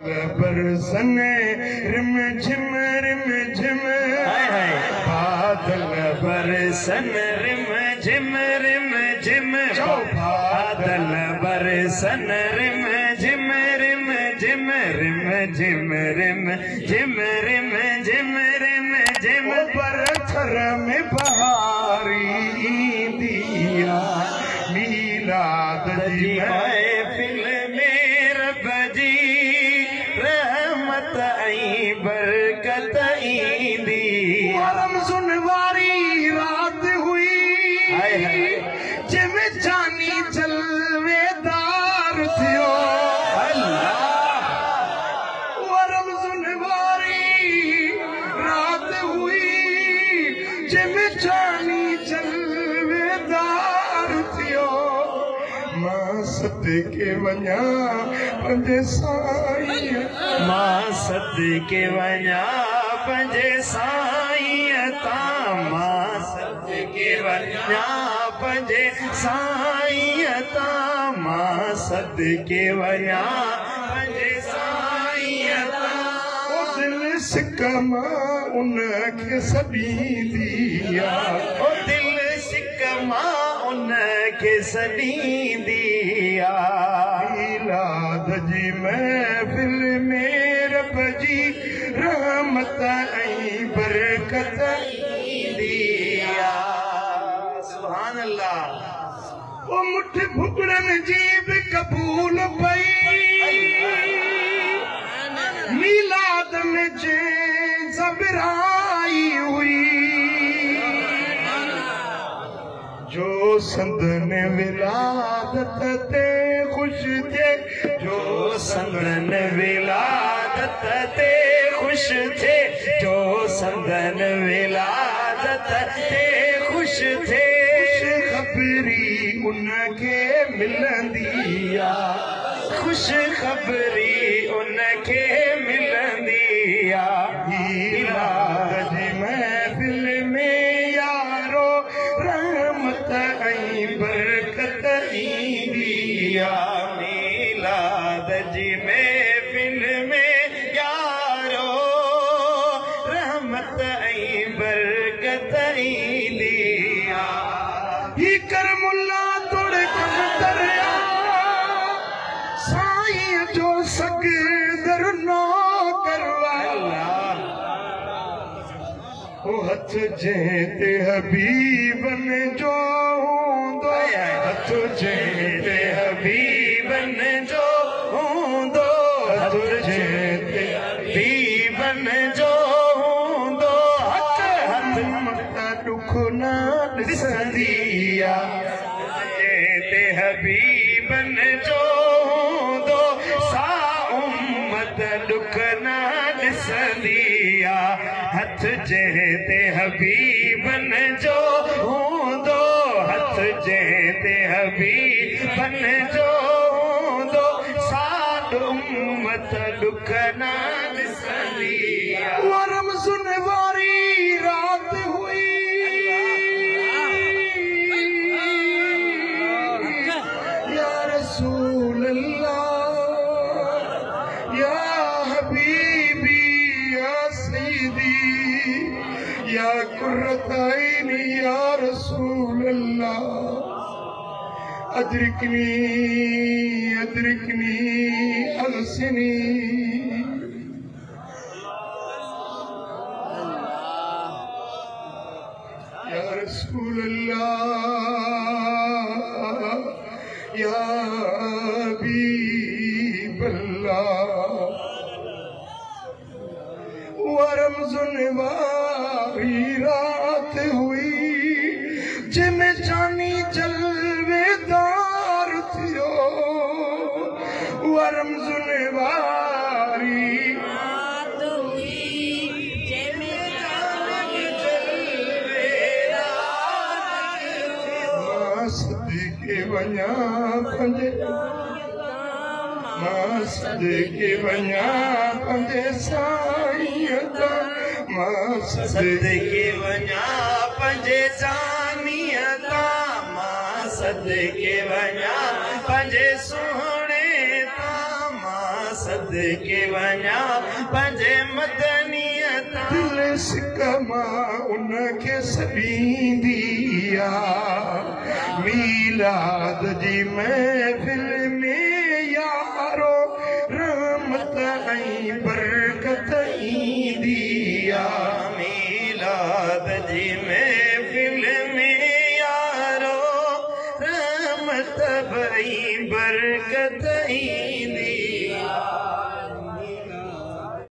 बरसन रिम झिम बादल बरसन रिम झिम बादल बरसन रिम झिम बरथर में बहारी दिया मीलाद जी महफिल में रब जी रहमत आई बरकत ईंदी वरम सुनवारी रात हुई जिमें जानी जलवेदार थियो वरम सुनवारी रात हुई जिमें जानी जलवेदार थियो मां सदके वञा पंहिंजे साईं मां सदके वञा पंहिंजे साईं तां मां सदके वञा पंहिंजे साईं तां मां सदके वञा पंहिंजे साईं तां ओ दिल सिक मां उनखे सॾींदी आहे ओ दिल सिक मां उनखे सॾींदी आहे मीलाद जी महफिल में रब जी रहमत ऐं बरकत ईंदी आहे सुभान अल्लाह ओ मुठ भुगड़नि जी बि क़बूल पई मीलाद में जंहिं सबराई हुई जो संदन विलादत ते खुश थे जो संदन विलादत ते खुश थे जो संदन विलादत ते खुश थे खबरी उनखे मिलंदी आहे खुश खबरी उनखे मिलंदी आहे मीलाद जी महफिल में यारो रहमत ऐं बरकत ईंदी आहे मीलाद जी महफिल में यारो रहमत ऐं बरकत ईंदी आहे ही कर मुल्ला तोड़े कम दरिया साईं जो सगदर नो करवाला ओ हथ जंहिं ते हबीबन जो हूंदो हथ जंहिं ते हबीबन जो हूंदो हथ जंहिं ते हबीबन जो हूंदो हथ मत दुख न ॾिसंदी आहे जंहिं ते हबीबन जो हूंदो सा उम्मत दुख न ॾिसंदी आहे हथ जंहिं ते हबीबन जो हूंदो हथ जंहिं ते हबीबन जो हूंदो साध उम्मत दुख न ॾिसंदी वरम सुनवारी रात हुई या रसूल अल्लाह या हबीबी या सईदी या कुर्रत ऐनी या रसूल अल्लाह अदरिकनी अदरिकनी अगसिनी या रसूल अल्लाह या हबीब अल्लाह वरम सुनवारी रात हुई जिमें जानी जलवेदार थियो वरम सुनवारी रात हुई जिमें जानी जलवेदार थियो मां सदके वञा पंहिंजे मां सदके वञा पंहिंजे साईं तां मां सदके वञा पंहिंजे साईं तां मां सदके वञा पंहिंजे सुहिणे तां मां सदके सदके वञा पंहिंजे मदनियत दिल सिकमा उनखे सॾींदी मीलाद जी महफ़िल में यारो रहमत ऐं बरकत ईंदी मीलाद जी महफ़िल में यारो रहमत ऐं बरकत ईंदी